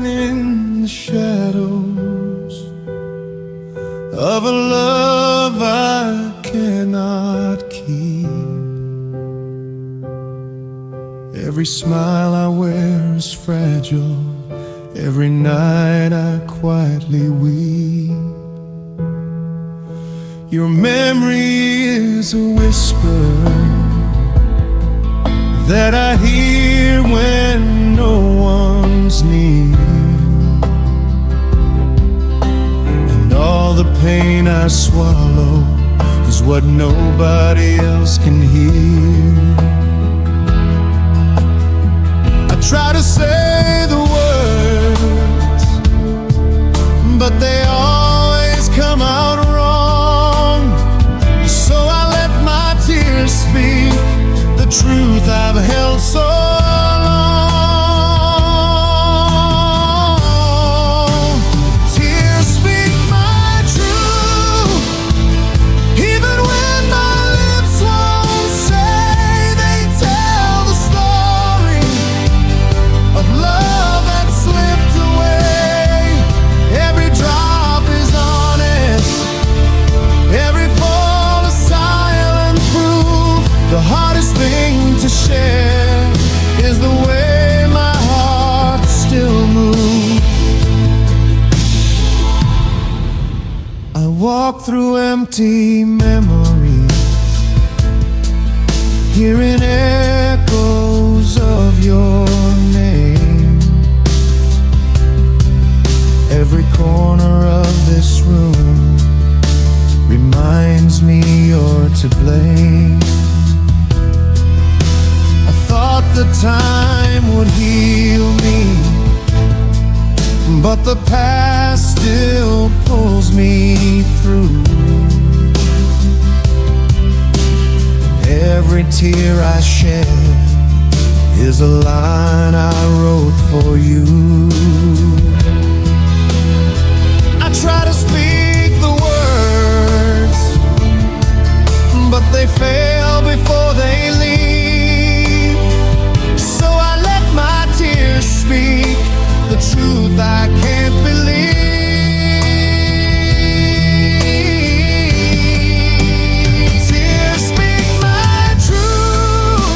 in the shadows of a love I cannot keep. Every smile I wear is fragile. Every night I quietly weep. Your memory is a whisper that I hear when no one's near, and all the pain I swallow is what nobody else can hear. I try to say the words, but they always come out wrong. So I let my tears speak the truth I've held so long. Tears speak my truth, even when my lips won't say. They tell the story of love that slipped away. Every drop is honest, every fall a silent proof. The hardest thing to share is the way my heart still moves. I walk through empty memories, hearing echoes of your name. Every corner of this room reminds me you're to blame. Thought the time would heal me, but the past still pulls me through. Every tear I shed is a line I wrote for you. I try to speak the words, but they fail before they leave. Speak the truth I can't believe. Tears speak my truth,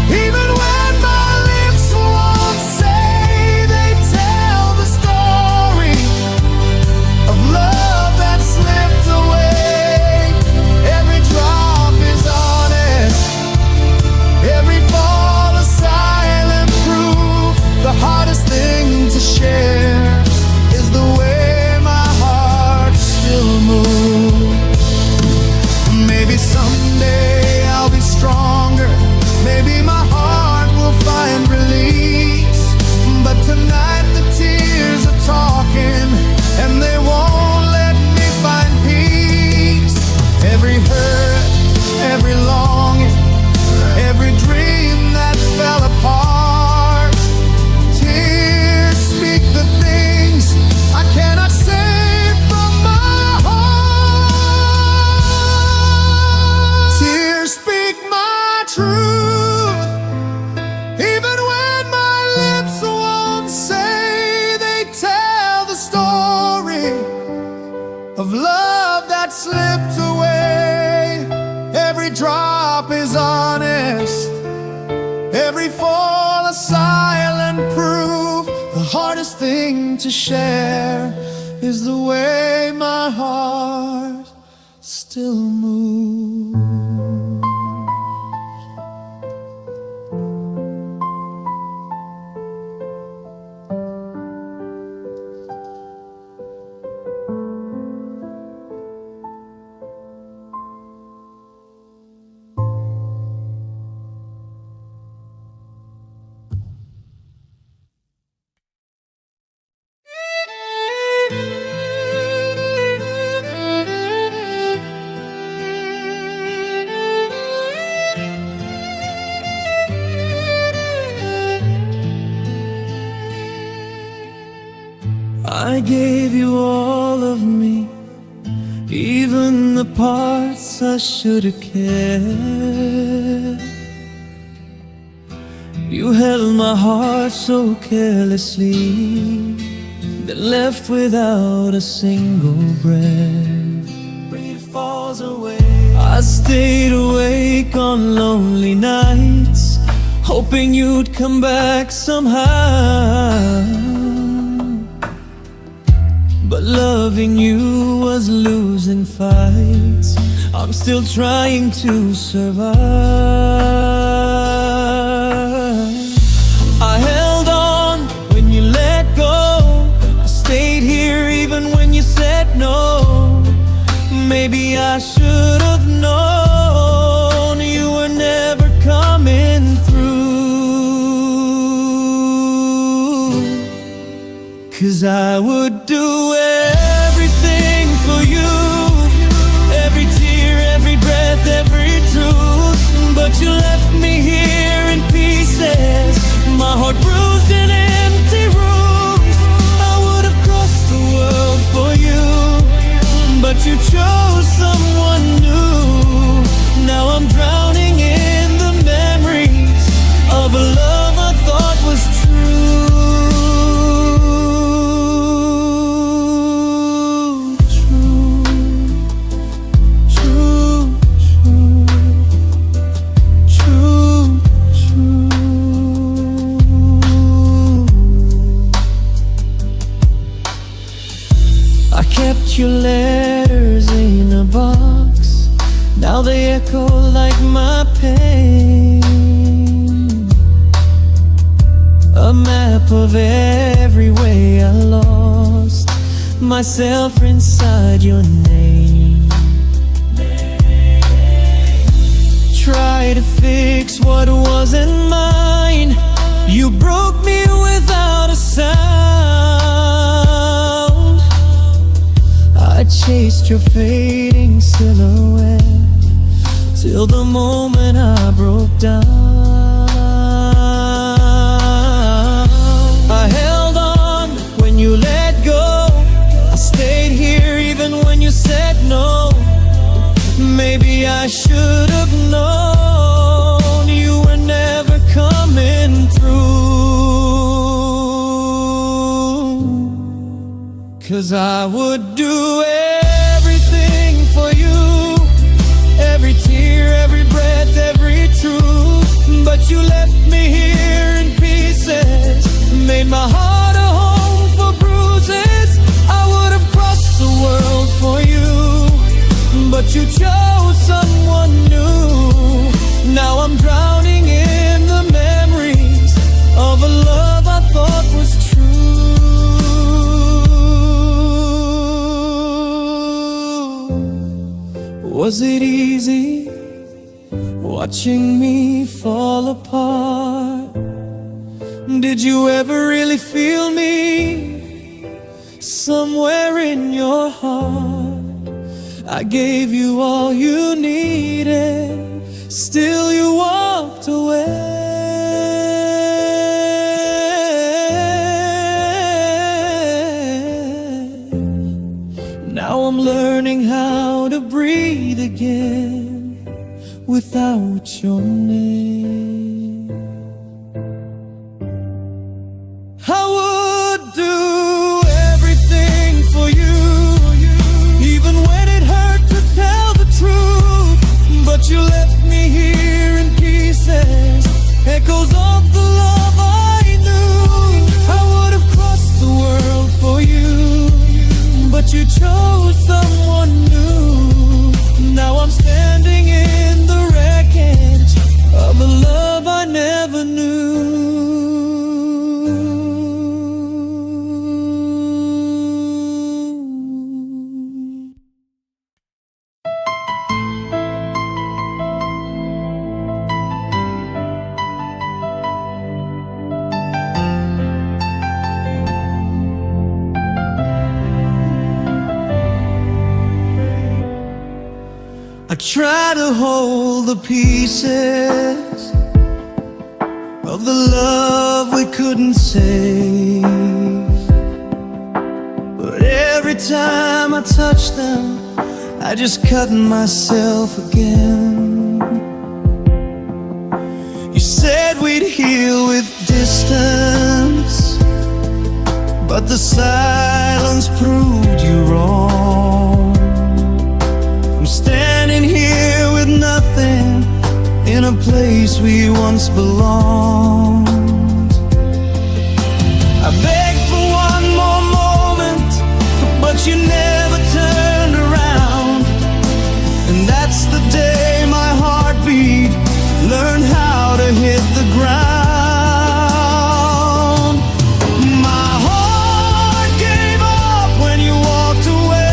even when my lips won't say. They tell the story of love that slipped away. Every drop is honest, every fall a silent proof. The hardest thing to share is the way my heart still moves. Maybe someday I'll be stronger, maybe my heart will find release. But tonight the tears are talking, and they won't let me find peace. Every hurt, every longing, every dream that fell apart. Speak the things I cannot say from my heart. Tears speak my truth, even when my lips won't say. They tell the story of love that slipped away. Every drop is honest, every fall a silent proof. The hardest thing to share is the way my heart still moves. I gave you all of me, even the parts I should have cared. You You held my heart so carelessly, then left without a single breath. It falls away. I stayed awake on lonely nights, hoping you'd come back somehow. But loving you was losing fights. I'm still trying to survive. I held on when you let go. I stayed here even when you said no. Maybe I should have known you were never coming through. 'Cause I would do everything for you, every tear, every breath, every truth. But you left me here in pieces, my heart bruised in empty rooms. I would have crossed the world for you, but you chose someone new. Now I'm drowning in the memories of a love I thought was true. Your letters in a box, now they echo like my pain. A map of every way I lost myself inside your name. Try to fix what wasn't mine. You broke me without a sound. I chased your fading silhouette till the moment I broke down. I held on when you let go. I stayed here even when you said no. Maybe I should have known you were never coming through. 'Cause I would do everything for you, every tear, every breath, every truth. But you left me here in pieces, made my heart a home for bruises. I would have crossed the world for you, but you chose someone new. Now I'm drowning in the memories of a love I thought was true. Was it easy watching me fall apart? Did you ever really feel me somewhere in your heart? I gave you all you needed, still you walked away. Now I'm learning how to breathe again without your name. I would do everything for you, even when it hurt to tell the truth. But you left me here in pieces, echoes of the love I knew. I would have crossed the world for you, but you chose someone new. Now I'm standing in the wreckage of a love I never knew. I try to hold the pieces of the love we couldn't save, but every time I touch them, I just cut myself again. You said we'd heal with distance, but the silence proved you wrong. I'm standing here with nothing in a place we once belonged. I begged for one more moment, but you never turned around. And that's the day my heartbeat learned how to hit the ground. My heart gave up when you walked away.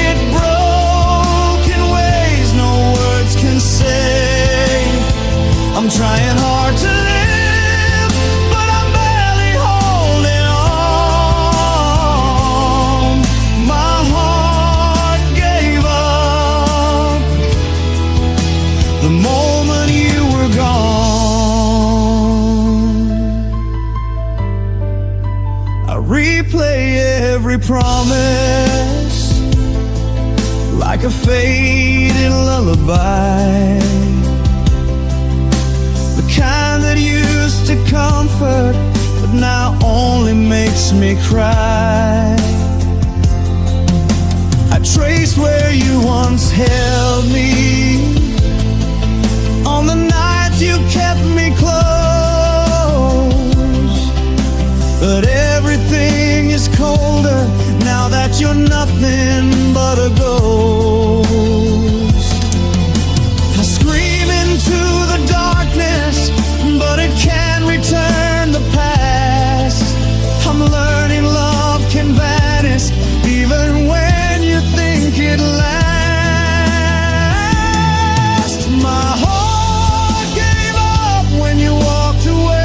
It broke in ways no words can say. I'm trying hard to live, but I'm barely holding on. My heart gave up the moment you were gone. I replay every promise like a faded lullaby, the kind that used to comfort but now only makes me cry. I trace where you once held me on the nights you kept me close, but everything is colder now that you're nothing but a ghost. I scream into the darkness, but it can't return the past. I'm learning love can vanish even when you think it lasts. My heart gave up when you walked away.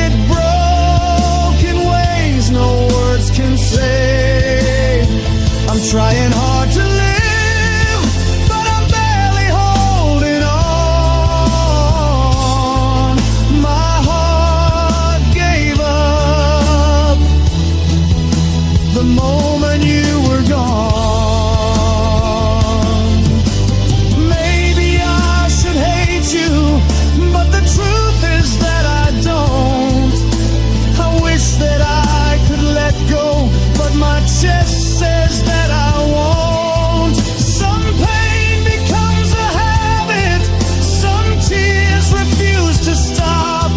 It broke in ways no words can say. I'm trying hard to live, but I'm barely holding on. My heart gave up the moment you were gone. Maybe I should hate you, but the truth is that I don't. I wish that I could let go, but my chest says that I won't. Some pain becomes a habit, some tears refuse to stop,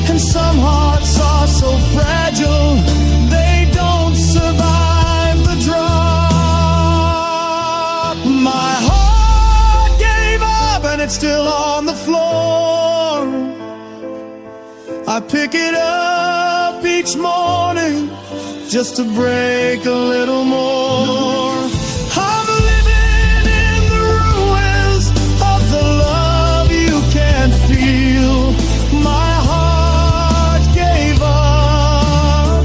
and some hearts are so fragile they don't survive the drop. My heart gave up and it's still on the floor. I pick it up each morning just to break a little more. I'm living in the ruins of the love you can't feel. My heart gave up,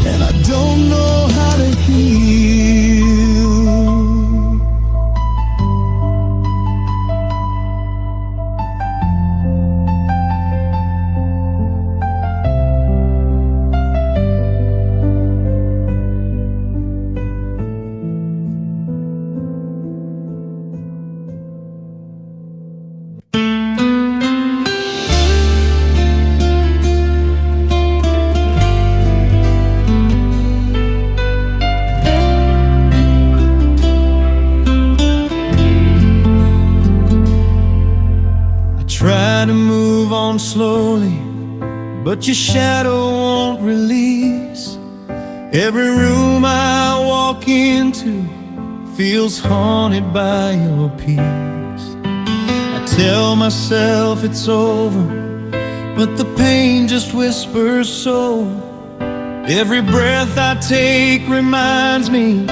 and I don't know how to heal. Try to move on slowly, but your shadow won't release. Every room I walk into feels haunted by your peace. I tell myself it's over, but the pain just whispers so. Every breath I take reminds me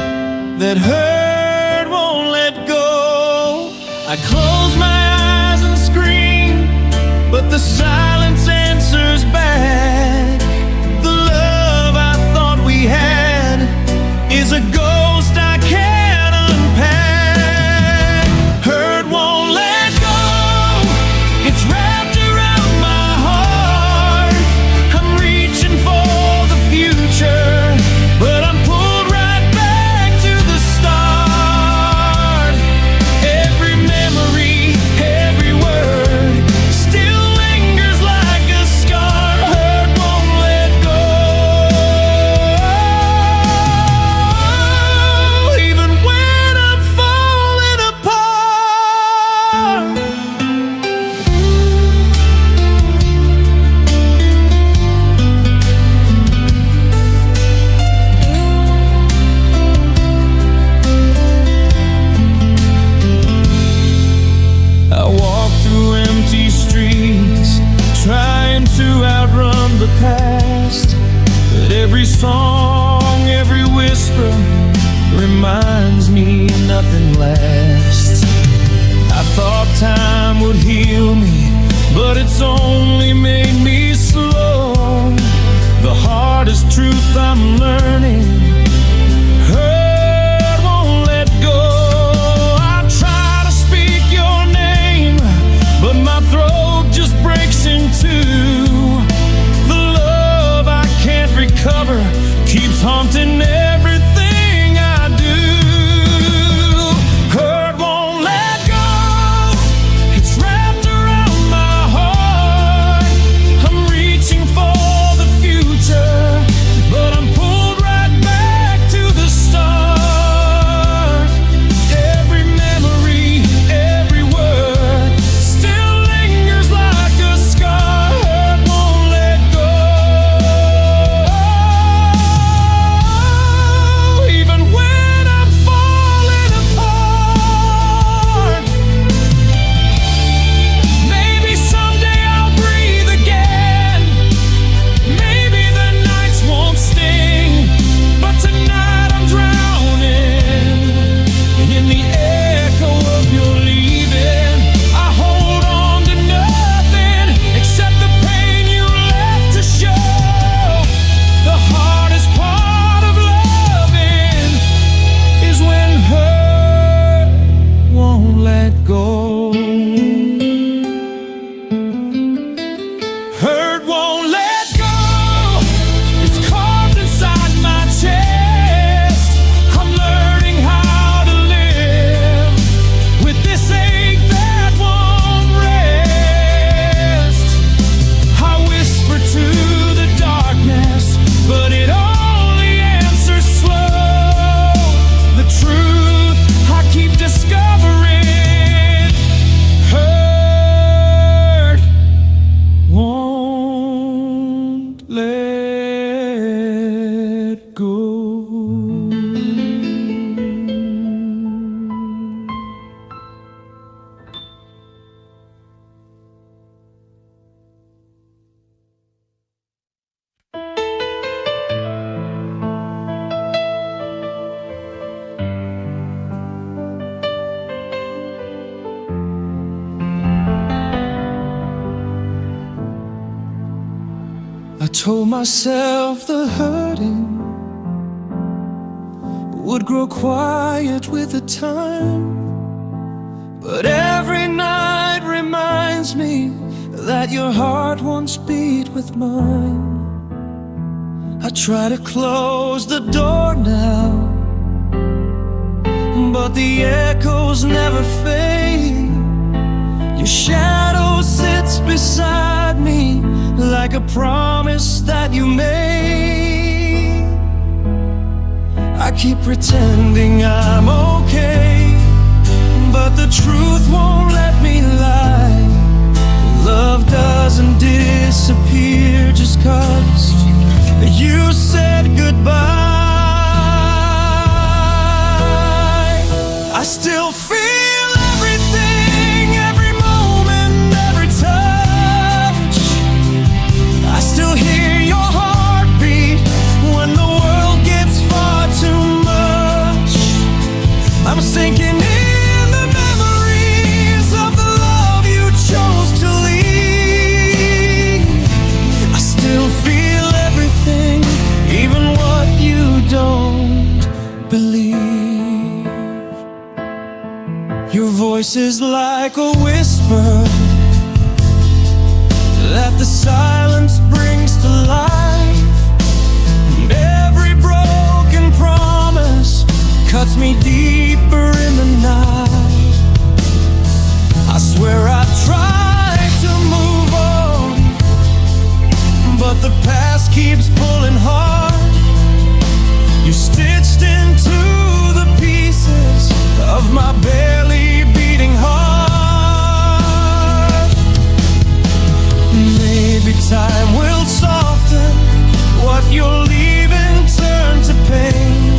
that hurt won't let go. I close my eyes and scream, but the silence answers back. The love I thought we had is a ghost I can't unpack. Hurt won't let go, it's wrapped around my heart. I'm reaching for the future, but I'm pulled right back to the start. Every song, every whisper reminds me nothing lasts. I thought time would heal me, but it's only made me slow. The hardest truth I'm learning, hurt won't let go. I try to speak your name, but my throat just breaks in two. The love I can't recover keeps haunting everything I do. Hurt won't let go, it's wrapped around my heart. I'm reaching for the future, but I'm pulled right back to the start. Every memory, every word still lingers like a scar. Hurt won't let go, even when I'm falling apart. Maybe someday I'll breathe again. Maybe the nights won't sting, but tonight I'm drowning in the echo of your leaving. I hold on to nothing except the pain you left to show. The hardest part of loving is when hurt won't let go. Hurt won't let go, it's carved inside my chest. I'm learning how to live with this ache that won't rest. I whisper to the darkness, but it only answers slow. The truth I keep discovering, hurt won't let go. I told myself the hurting would grow quiet with the time, but every night reminds me that your heart once beat with mine. I try to close the door now, but the echoes never fade. Your shadow sits beside me like a promise that you made. I keep pretending I'm okay, but the truth won't let me lie. Love doesn't disappear just 'cause you said goodbye. I still feel everything, every moment, every touch. I still hear your heartbeat when the world gets far too much. I'm sinking in the memories of the love you chose to leave. I still feel everything, even what you don't believe. Your voice is like a whisper that the silence brings to life, and every broken promise cuts me deeper in the night. I swear I tried to move on, but the past keeps pulling hard. You're stitched into the pieces of my barely beating heart. Maybe time will soften what you're leaving, turn to pain,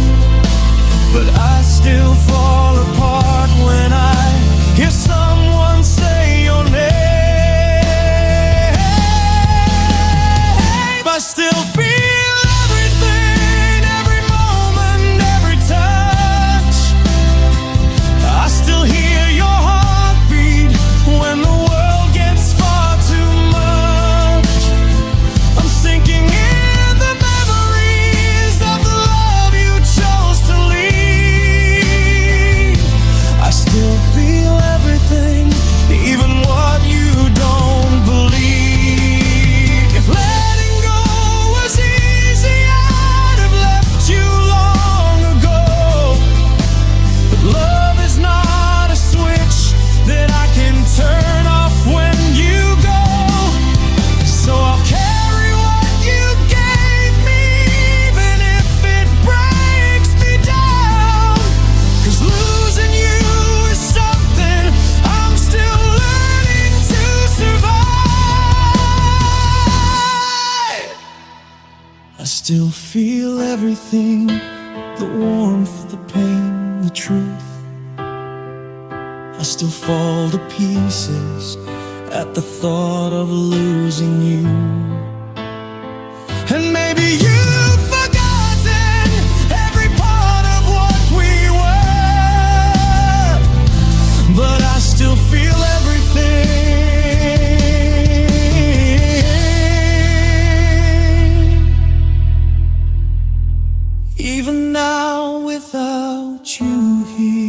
but I still fall apart when I hear someone say your name. I still feel everything, still feel everything, the warmth, the pain, the truth. I still fall to pieces at the thought of losing you. And maybe you've forgotten every part of what we were, but I still feel everything. Even now without you here.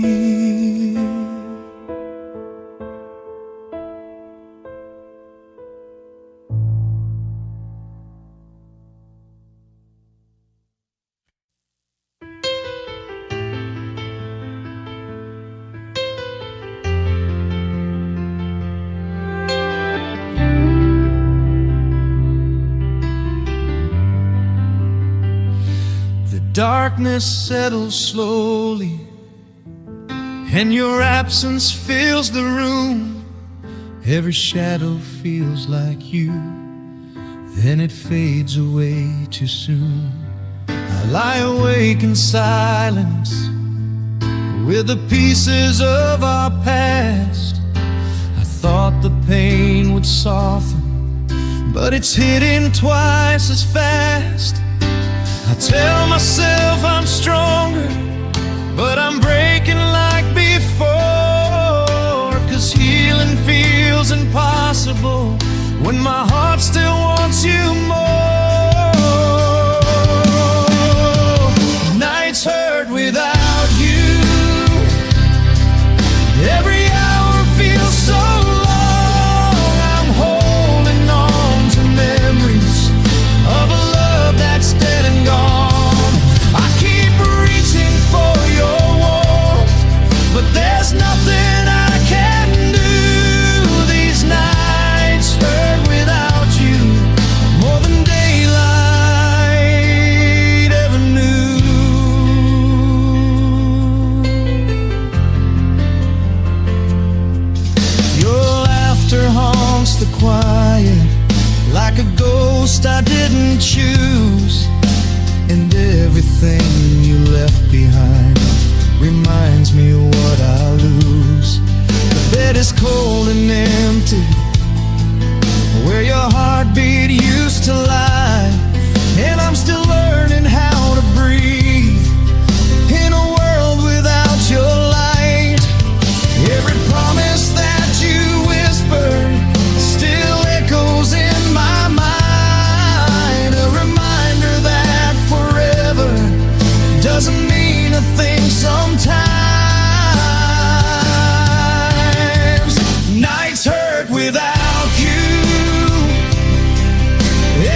Darkness settles slowly, and your absence fills the room. Every shadow feels like you, then it fades away too soon. I lie awake in silence with the pieces of our past. I thought the pain would soften, but it's hitting twice as fast. I tell myself I'm stronger, but I'm breaking like before. 'Cause healing feels impossible when my heart still wants you more. Nights hurt without you. Every hour feels so long. I'm holding on to memories of a love that's dead and gone. I keep reaching for your warmth, but there's nothing I can do. These nights hurt without you more than daylight ever knew. Your laughter haunts the quiet like a ghost I didn't choose. And everything you left behind reminds me of what I lose. The bed is cold and empty where your heartbeat used to lie, and I'm still learning how to breathe in a world without your light. Every promise that you whispered still echoes in my mind. A reminder that forever doesn't mean a thing sometimes. Nights hurt without you.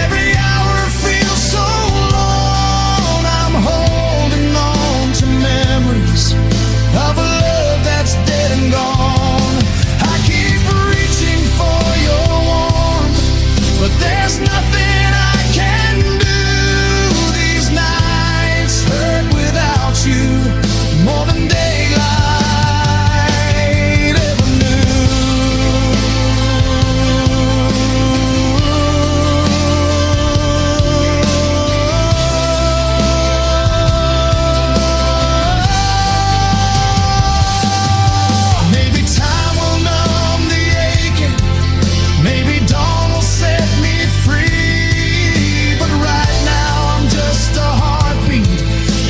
Every hour feels so long. I'm holding on to memories of a love that's dead and gone. I keep reaching for your warmth, but there's nothing I can do. These nights hurt without you more than daylight ever knew. Maybe time will numb the aching, maybe dawn will set me free, but right now I'm just a heartbeat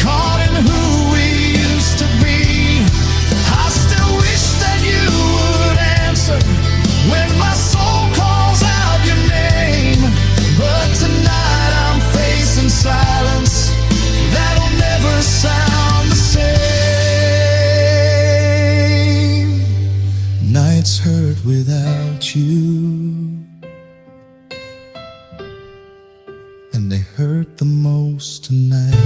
caught in who we used to be. I still wish that you would answer when my soul calls out your name, but tonight I'm facing silence that'll never sound the same. Nights hurt without you, and they hurt the most tonight.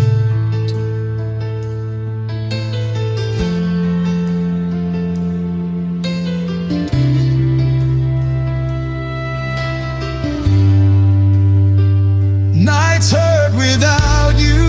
Nights hurt without you.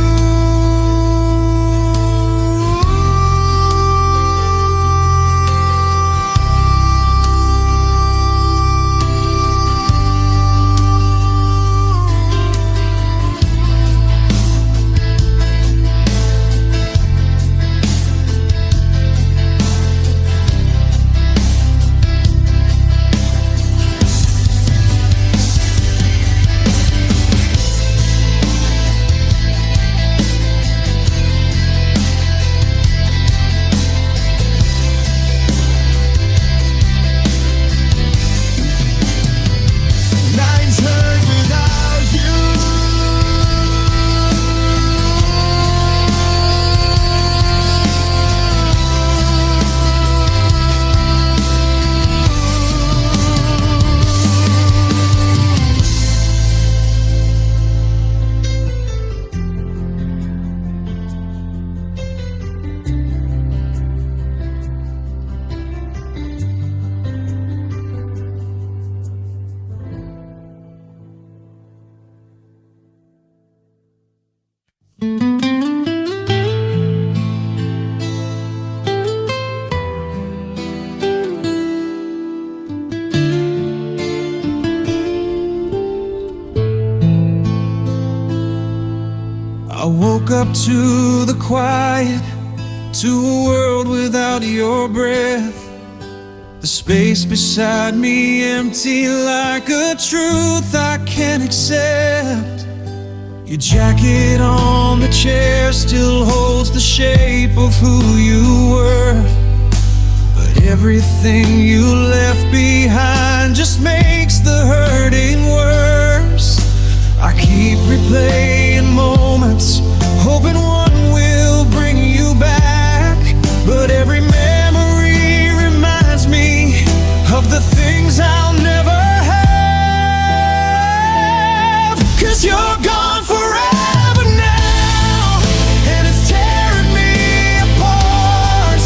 woke up to the quiet, to a world without your breath. The space beside me empty like a truth I can't accept. Your jacket on the chair still holds the shape of who you were, but everything you left behind just makes the hurting worse. I keep replaying moments, hoping one will bring you back, but every memory reminds me of the things I'll never have. 'Cause you're gone forever now, and it's tearing me apart.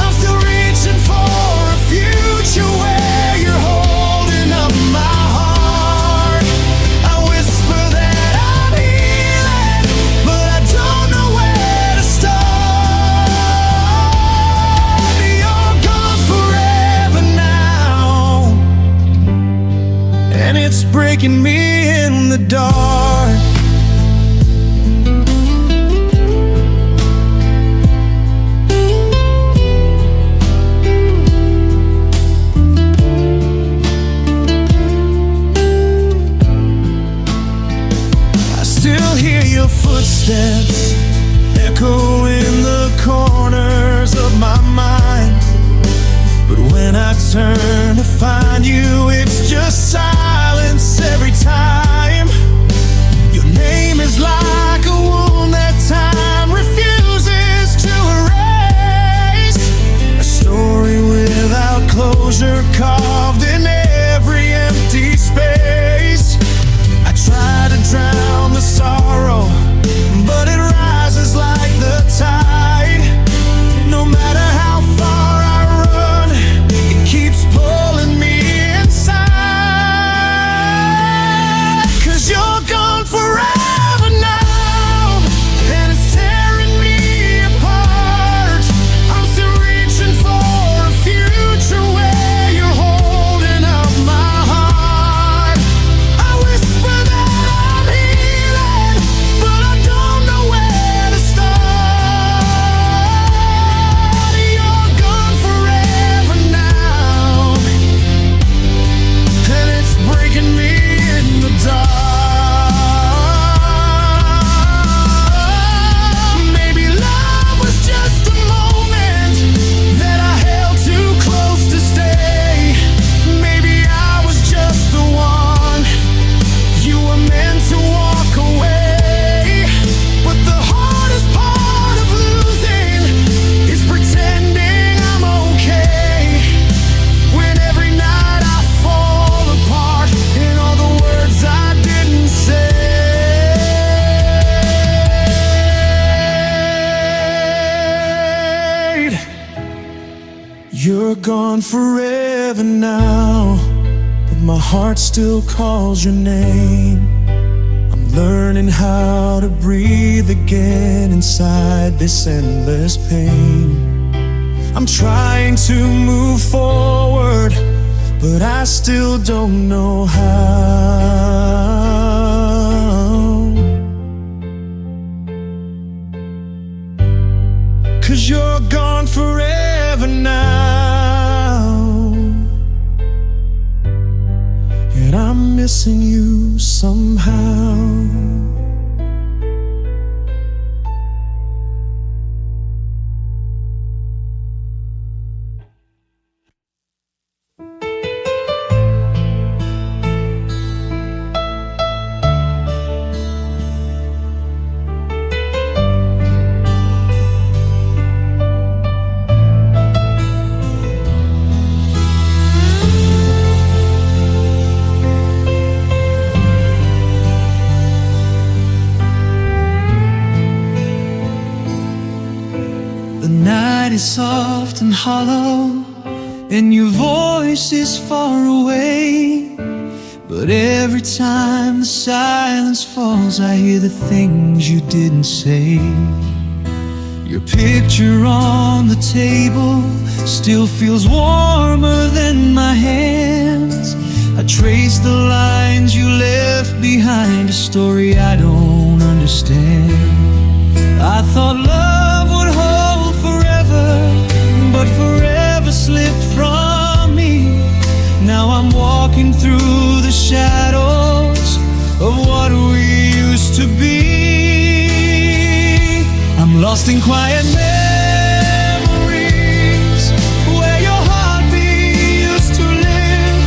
I'm still reaching for a future where you're holding up my heart. I whisper that I'm healing, but I don't know where to start. You're gone forever now, and it's breaking me in the dark. I still hear your footsteps echo in the corners of my mind, but when I turn to find you, it's just silence every time. Your name is like a wound that time refuses to erase, a story without closure carved in every empty space. I try to drown the sorrow, but it rises like the tide. No matter how far I run, it keeps pulling me inside. 'Cause you're gone forever now, and it's tearing me apart. I'm still reaching for a future where you're holding up my heart. I whisper that I'm healing, but I don't know where to start. You're gone forever now, and it's breaking me in the dark. Maybe love was just a moment that I held too close to stay. Maybe I was just the one you were meant to walk away. But the hardest part of losing is pretending I'm okay, when every night I fall apart in all the words I didn't say. You're gone forever now, but my heart still calls your name. I'm learning how to breathe again inside this endless pain. I'm trying to move forward, but I still don't know how. 'Cause you're gone forever now, and I'm missing you somehow. The night is soft and hollow, and your voice is far away. But every time the silence falls, I hear the things you didn't say. Your picture on the table still feels warmer than my hands. I trace the lines you left behind, a story I don't understand. I thought love would hold forever, but forever slipped from me. Now I'm walking through the shadows of what we used to be. I'm lost in quiet memories where your heartbeat used to live.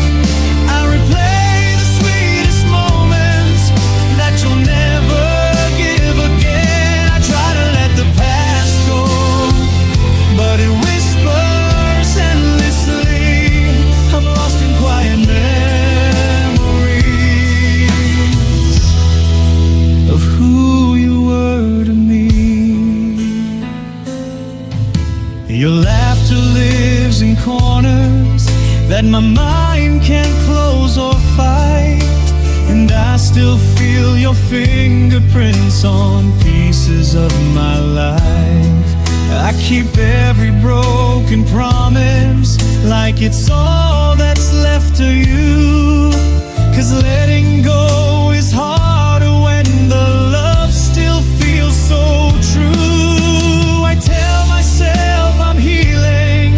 I replay the sweetest moments that you'll never give again. I try to let the past go, but it whispers endlessly. I'm lost in quiet memories of who you were to me. Your laughter lives in corners that my mind can't close or fight, and I still feel your fingerprints on pieces of my life. I keep every broken promise like it's all that's left of you, 'cause letting go is harder when the love still feels so true. I tell myself I'm healing,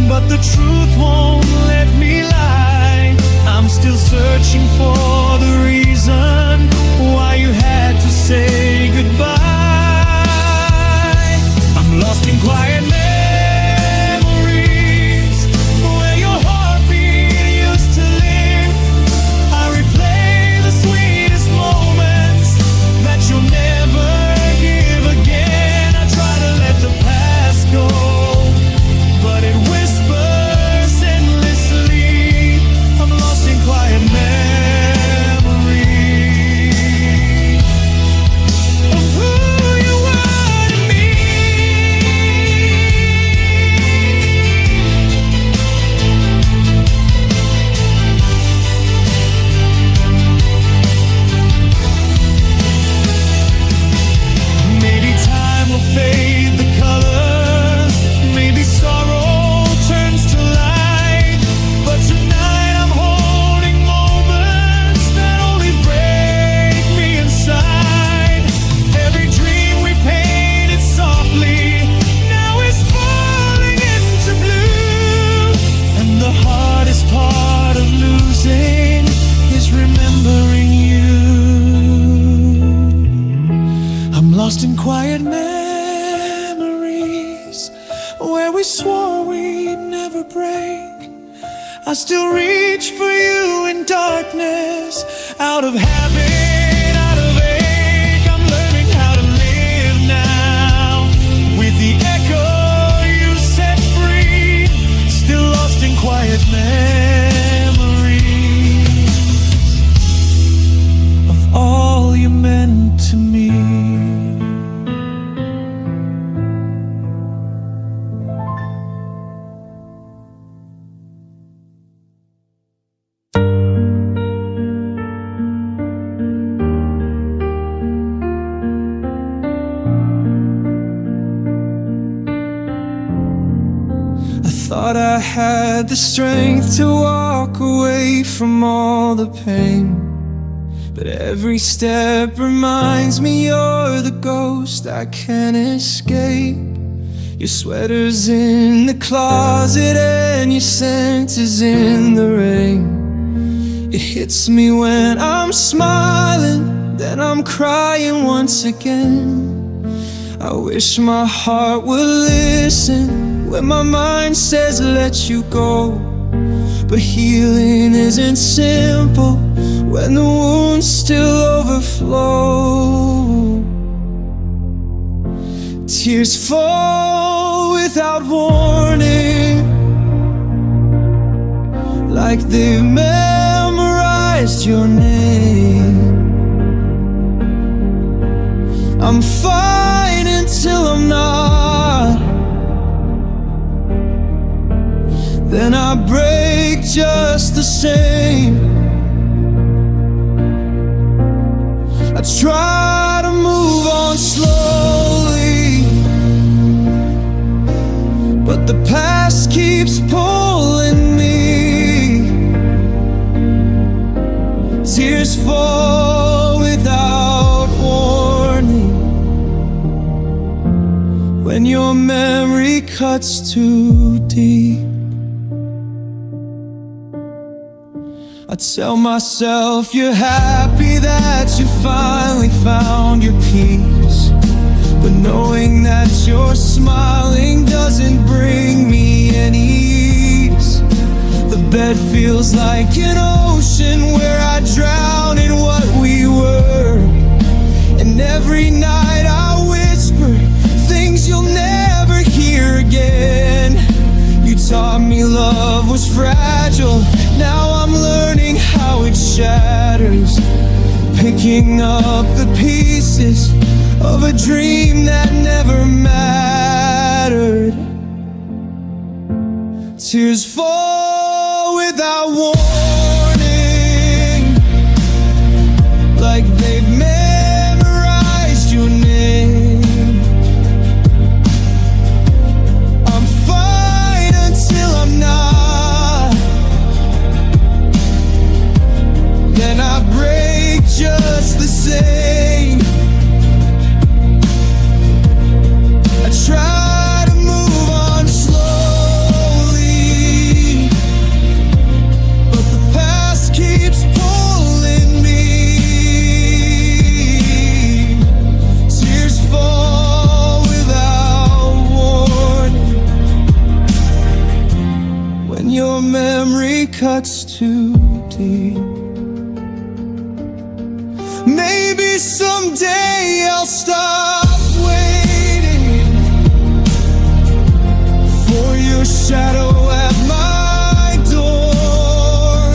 but the truth won't let me lie. I'm still searching for the reason why you had to say goodbye. I'm lost in quiet memories where your heartbeat used to live. I replay the sweetest moments that you'll never give again. I try to let the past go, but it whispers endlessly. I'm lost in quiet memories of who you were to me. Maybe time will fade the colors, maybe sorrow turns to light, but tonight I'm holding moments that only break me inside. Every dream we painted softly now is falling into blue, and the hardest part of losing is remembering you. I'm lost in quiet memories where we swore we'd never break. I still reach for you in darkness, out of habit, out of ache. I'm learning how to live now with the echo you set free. Still lost in quiet memories of all you meant to me. I thought I had the strength to walk away from all the pain, but every step reminds me you're the ghost I can't escape. Your sweater's in the closet and your scent is in the rain. It hits me when I'm smiling, then I'm crying once again. I wish my heart would listen when my mind says let you go, but healing isn't simple when the wounds still overflow. Tears fall without warning, like they've memorized your name. I'm fine until I'm not, then I break just the same. I try to move on slowly, but the past keeps pulling me. Tears fall without warning, when your memory cuts too deep. I tell myself you're happy that you finally found your peace, but knowing that you're smiling doesn't bring me any ease. The bed feels like an ocean where I drown in what we were, and every night I whisper things you'll never hear again. You taught me love was fragile, now I'm learning how it shatters, picking up the pieces of a dream that never mattered. Tears fall without warning, like they've memorized your name. I'm fine until I'm not, then I break just the same. I try to move on slowly, but the past keeps pulling me. Tears fall without warning, when your memory cuts too deep. Maybe someday I'll stop waiting for your shadow at my door.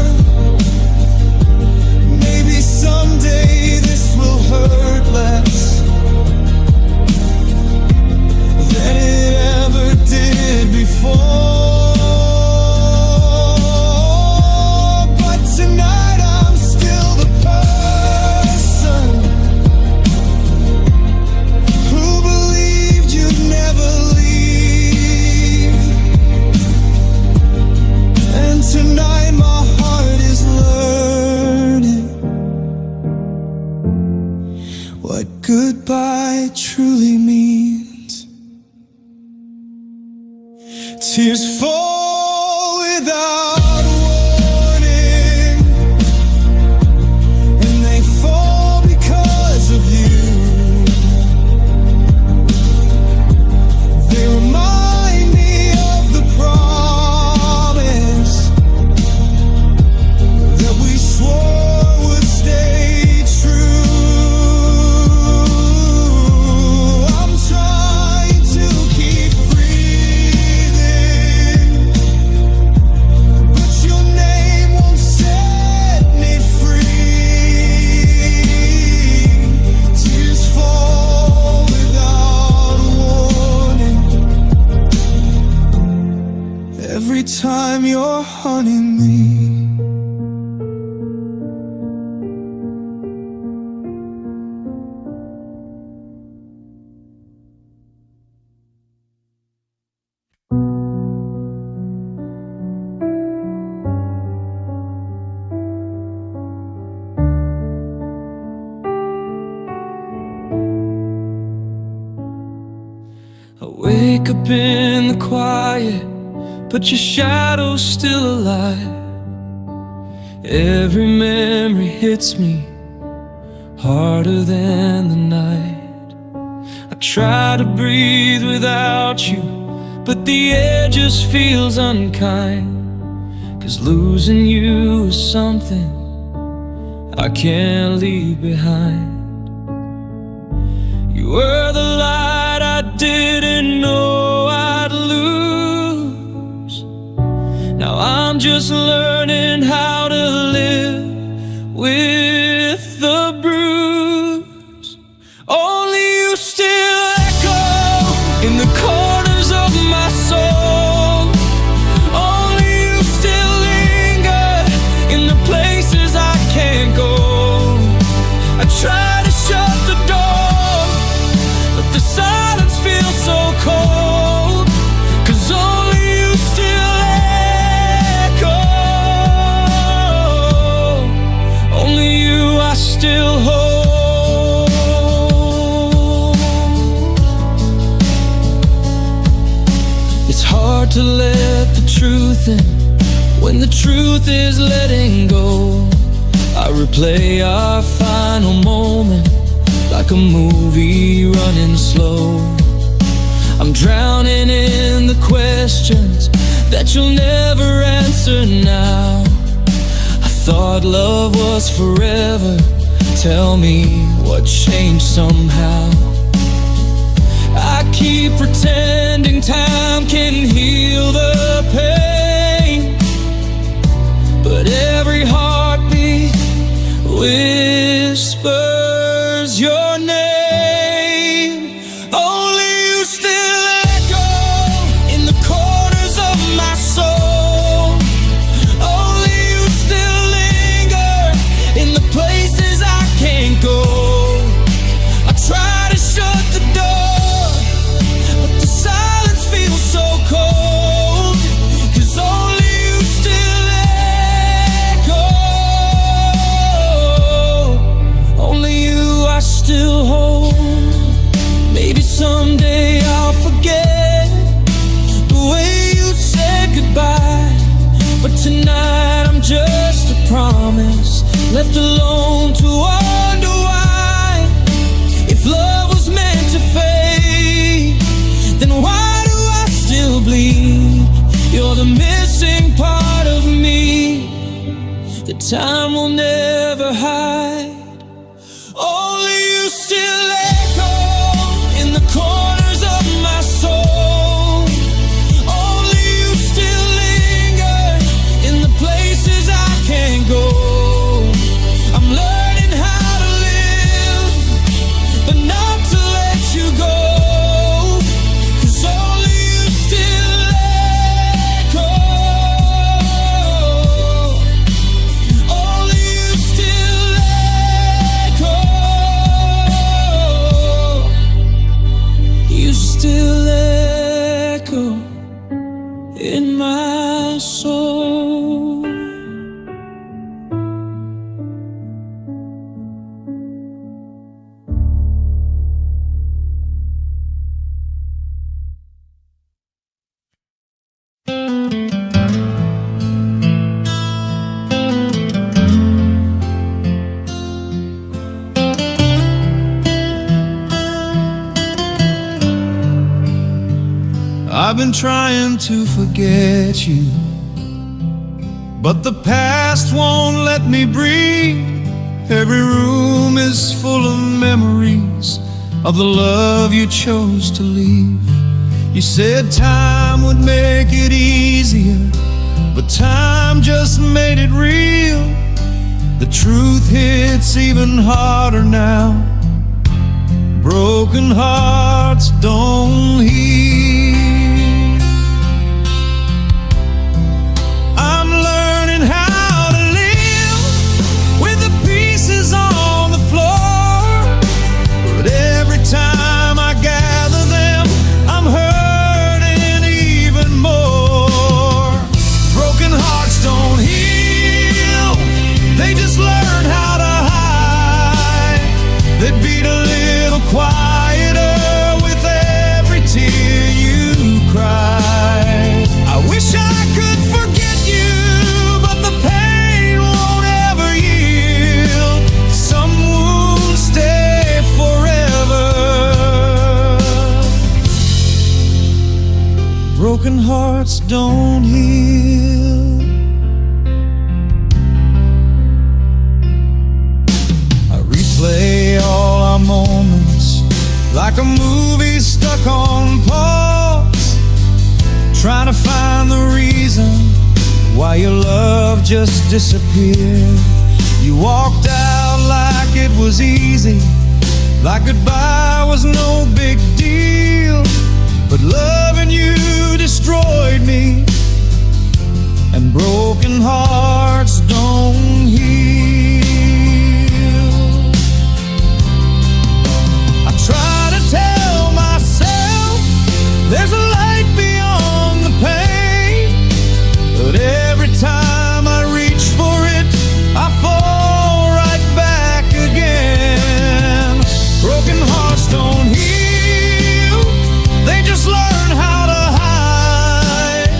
Maybe someday this will hurt less than it ever did before. But tonight I'm still the person who believed you'd never leave. And tonight my heart is learning what goodbye truly means. Tears fall without warning, and they fall because of you. They remind me of the promise that we swore would stay true. I'm trying to keep breathing, but your name won't set me free. Tears fall without warning, every time you're haunting me. I wake up in the quiet, but your shadow's still alive. Every memory hits me harder than the night. I try to breathe without you, but the air just feels unkind. 'Cause losing you is something I can't leave behind. You were the light I didn't know I'd lose. Now I'm just learning how to live with the bruise. Only you still echo in the corners of my soul. Only you still linger in the places I can't go. I try to shut the door, but the silence feels so cold. 'Cause only you still echo. Only you I still hold. truth, and when the truth is letting go, I replay our final moment like a movie running slow. I'm drowning in the questions that you'll never answer now. I thought love was forever. Tell me what changed somehow. I keep pretending time can heal the pain, but every heartbeat whispers your name. Only you still echo in the corners of my soul. Only you still linger in the places I can't go. I try to shut the door, but the silence feels so cold, 'cause only you still echo. Only you I still hold. Maybe someday I'll forget the way you said goodbye, but tonight I'm just a promise left alone to wonder why. If love was meant to fade, then why do I still bleed? You're the missing part of me that time will never hide. Only you still echo in the corners of my soul. Only you still linger in the places I can't go. I'm learning how to live, but not to let you go, 'cause only you still echo. Only you still echo. You still echo in my soul. I've been trying to forget you, but the past won't let me breathe. Every room is full of memories of the love you chose to leave. You said time would make it easier, but time just made it real. The truth hits even harder now. Broken hearts don't heal. I'm learning how to live with the pieces on the floor, but every time I gather them, I'm hurting even more. Broken hearts don't heal, they just learn how to hide. They beat a little quieter with every tear you cry. I wish I could forget you, but the pain won't ever yield. Some wounds stay forever. Broken hearts don't heal. I replay all our moments like a movie stuck on pause, trying to find the reason why your love just disappeared. You walked out like it was easy, like goodbye was no big deal. But loving you destroyed me, and broken hearts don't heal. I try to tell myself there's a light beyond the pain, but every time I reach for it, I fall right back again. Broken hearts don't heal, they just learn how to hide.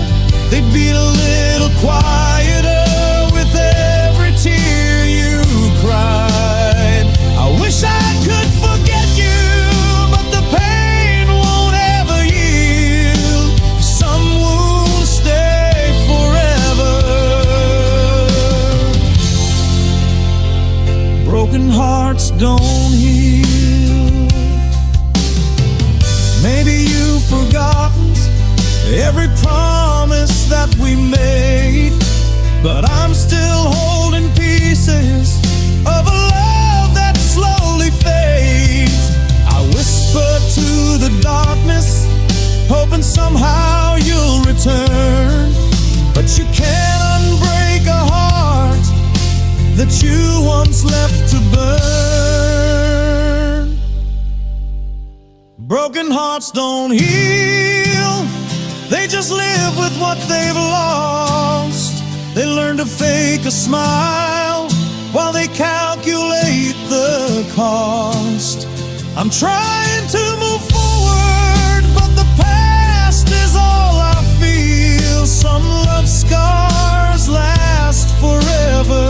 broken hearts don't heal. Maybe you've forgotten every promise that we made, but I'm still holding pieces of a love that slowly fades. I whisper to the darkness, hoping somehow you'll return, but you can't unbreak a heart that you once left to burn. Broken hearts don't heal, they just live with what they've lost. They learn to fake a smile while they calculate the cost. I'm trying to move forward, but the past is all I feel. Some love scars last forever,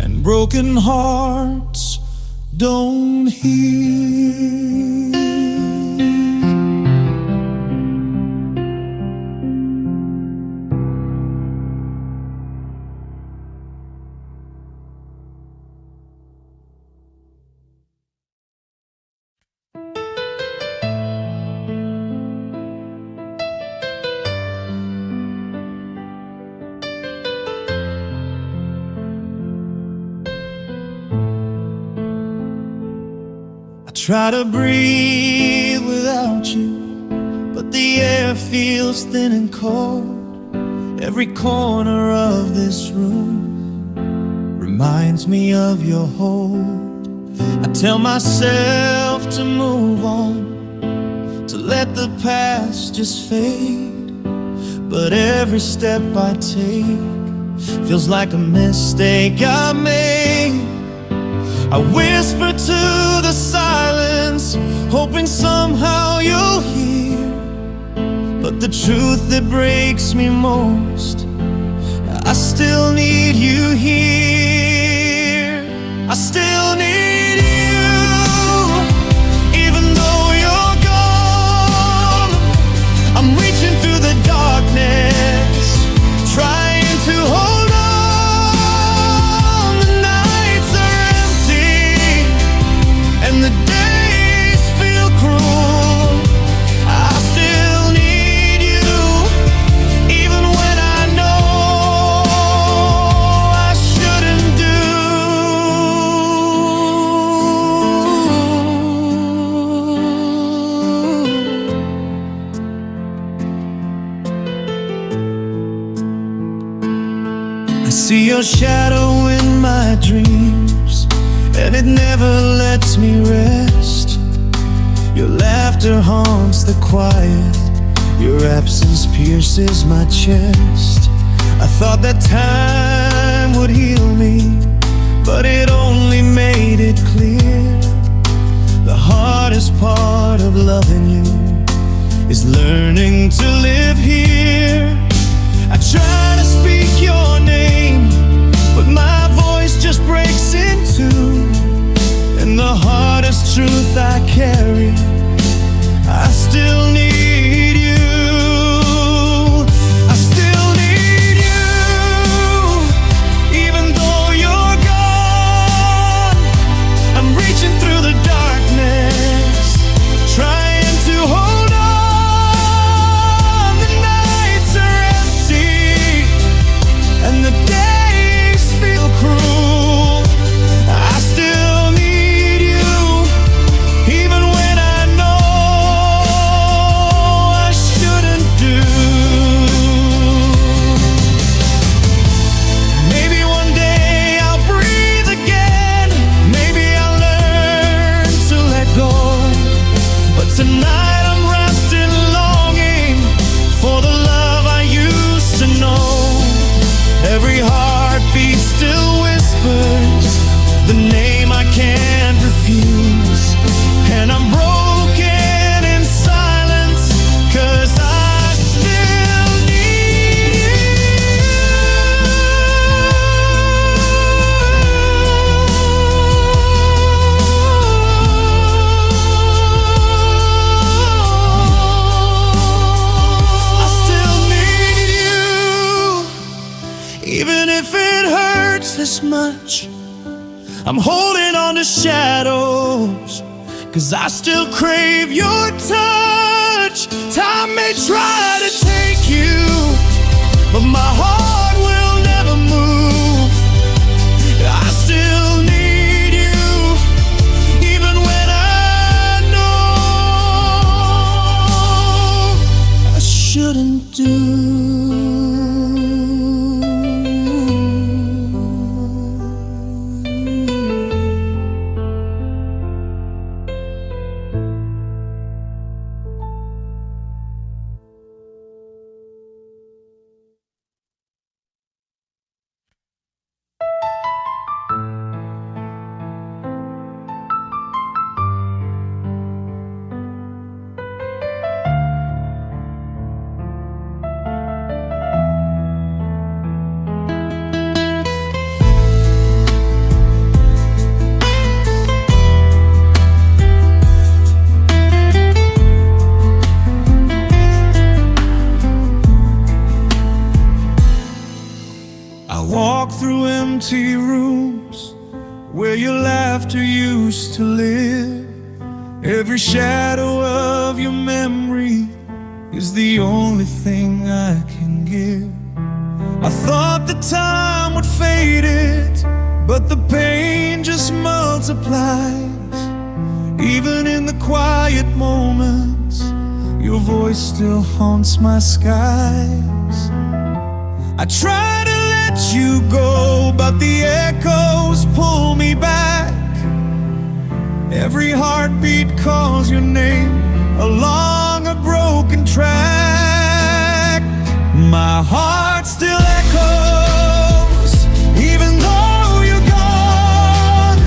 and broken hearts don't heal. Try to breathe without you, but the air feels thin and cold. Every corner of this room reminds me of your hold. I tell myself to move on, to let the past just fade, but every step I take feels like a mistake I made. I whisper to the silence, hoping somehow you'll hear, but the truth that breaks me most, I still need you here. I still need you, even though you're gone. I'm reaching through the darkness, trying to hold on. The nights are empty and the days feel cruel. I still need you, even when I know I shouldn't do. I see your shadow in my dreams, and it never lets me rest. Your laughter haunts the quiet, your absence pierces my chest. I thought that time would heal me, but it only made it clear. The hardest part of loving you is learning to live here. I try to speak your name, but my voice just breaks in two. And the hardest truth I carry, I still need you. I still need you, even though you're gone. I'm reaching through the darkness, trying to hold on. The nights are empty and the days feel cruel. I still need you, even when I know I shouldn't do. Maybe one day I'll breathe again, maybe I'll learn to let go, but tonight I'm wrapped in longing for the love I used to know. Every heartbeat still whispers the name I can't refuse, and I'm broken in silence, 'cause I still need you. I still need you, even even if it hurts this much, I'm holding on to shadows, 'cause I still crave your touch. Time may try to take you, but my heart will never move. I still need you, even when I know I shouldn't do. Walk through empty rooms where your laughter used to live. Every shadow of your memory is the only thing I can give. I thought the time would fade it, but the pain just multiplies. Even in the quiet moments, your voice still haunts my skies. I try to let you go, but the echoes pull me back. Every heartbeat calls your name along a broken track. My heart still echoes, even though you're gone.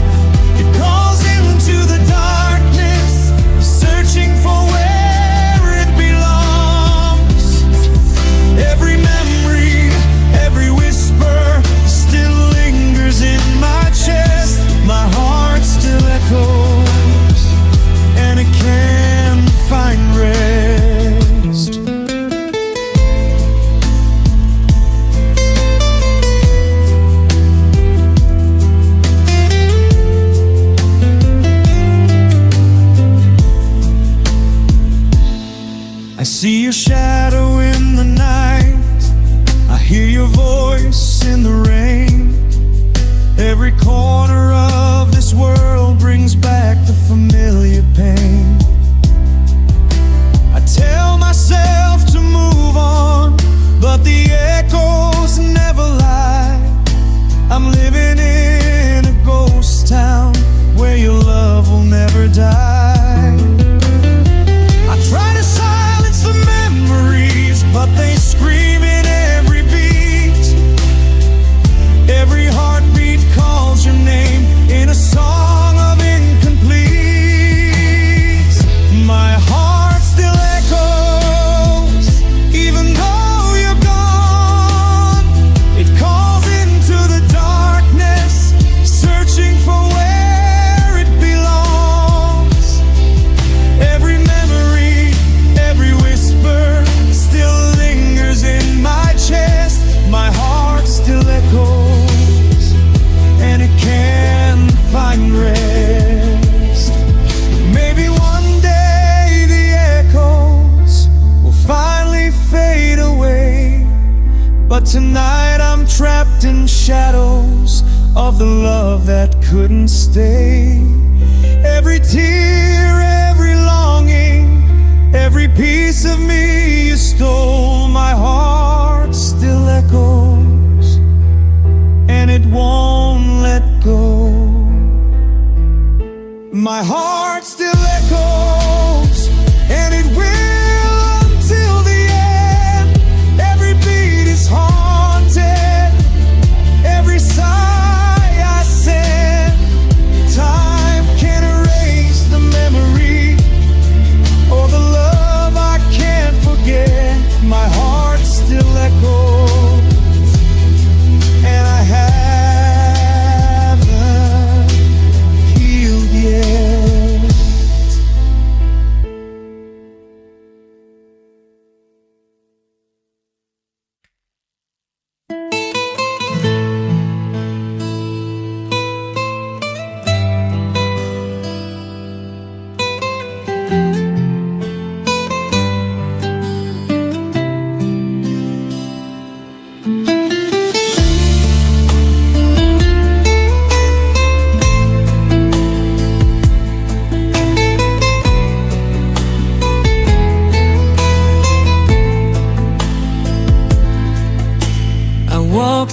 It calls into the darkness, searching for where it belongs. Every memory, every whisper still lingers in my chest. My heart still echoes, and it can't find rest. I see your shadow in the night, I hear your voice in the rain. Every corner of this world brings back the familiar pain. I tell myself to move on, but the echoes never lie. I'm living in a ghost town where your love will never die. I try to silence the memories, but they scream in every beat. Every heartbeat calls your name in a song of incomplete. My heart still echoes, even though you're gone. It calls into the darkness, searching for where it belongs. Every memory, every whisper still lingers in my chest. My heart still echoes, and it can't find rest. Maybe one day the echoes will finally fade away, but tonight I'm trapped in shadows of the love that couldn't stay. Every tear, every longing, every piece of me you stole. My heart still echoes, and it won't let go. My heart still echoes, and it will until the end. Every beat is haunted, every sigh I send. Time can't erase the memory or the love I can't forget. My heart still echoes, and I haven't healed yet.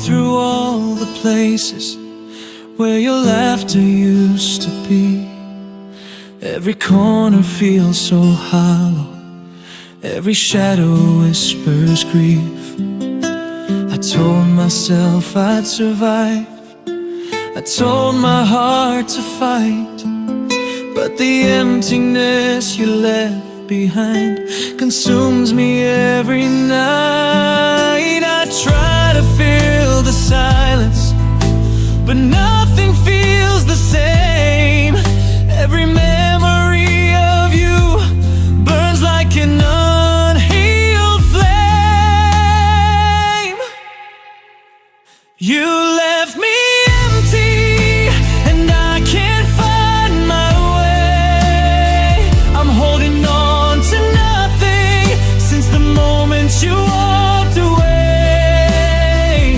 through all the places where your laughter used to be. Every corner feels so hollow, every shadow whispers grief. I told myself I'd survive, I told my heart to fight, but the emptiness you left behind consumes me every night. I try to fill the silence, but nothing feels the same. Every memory of you burns like an unhealed flame. You left me empty, and I can't find my way. I'm holding on to nothing since the moment you walked away.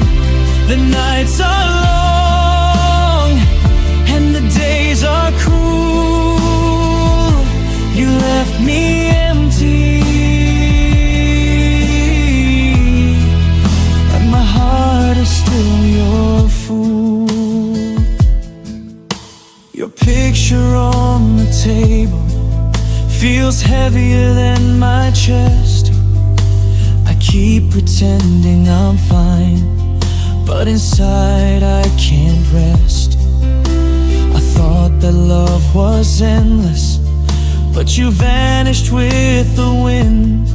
The nights are long and the days are cruel. You left me empty, and my heart is still your fool. Your picture on the table feels heavier than my chest. I keep pretending I'm fine, but inside I can't rest. I thought that love was endless, but you vanished with the wind.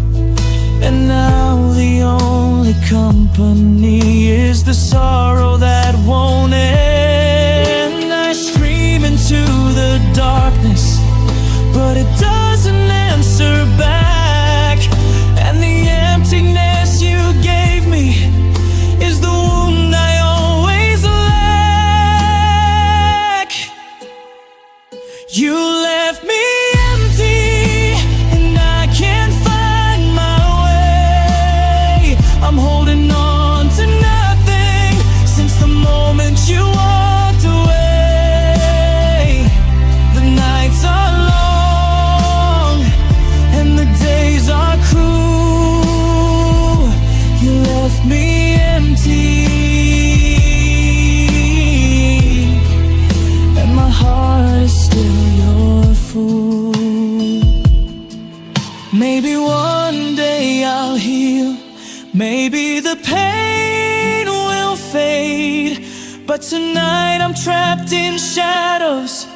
And now the only company is the sorrow that won't end. I scream into the darkness, but it doesn't answer back. And the emptiness you gave me is the wound I always lack. You left me empty, and I can't find my way. I'm holding on to nothing since the moment you walked away. The nights are long and the days are cruel. You left me empty, and my heart is still your fool. Maybe one day I'll heal, maybe the pain will fade, but tonight I'm trapped in shadows,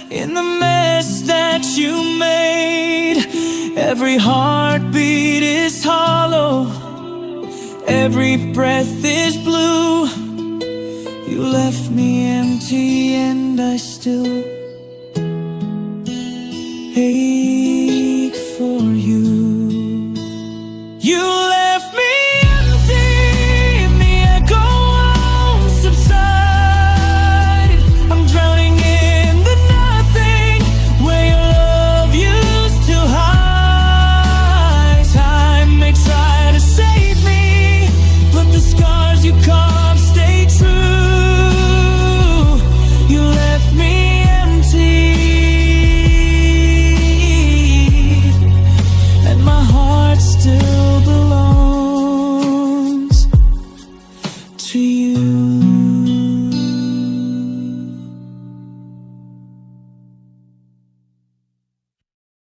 in the mess that you made. Every heartbeat is hollow, every breath is blue. You left me empty, and I still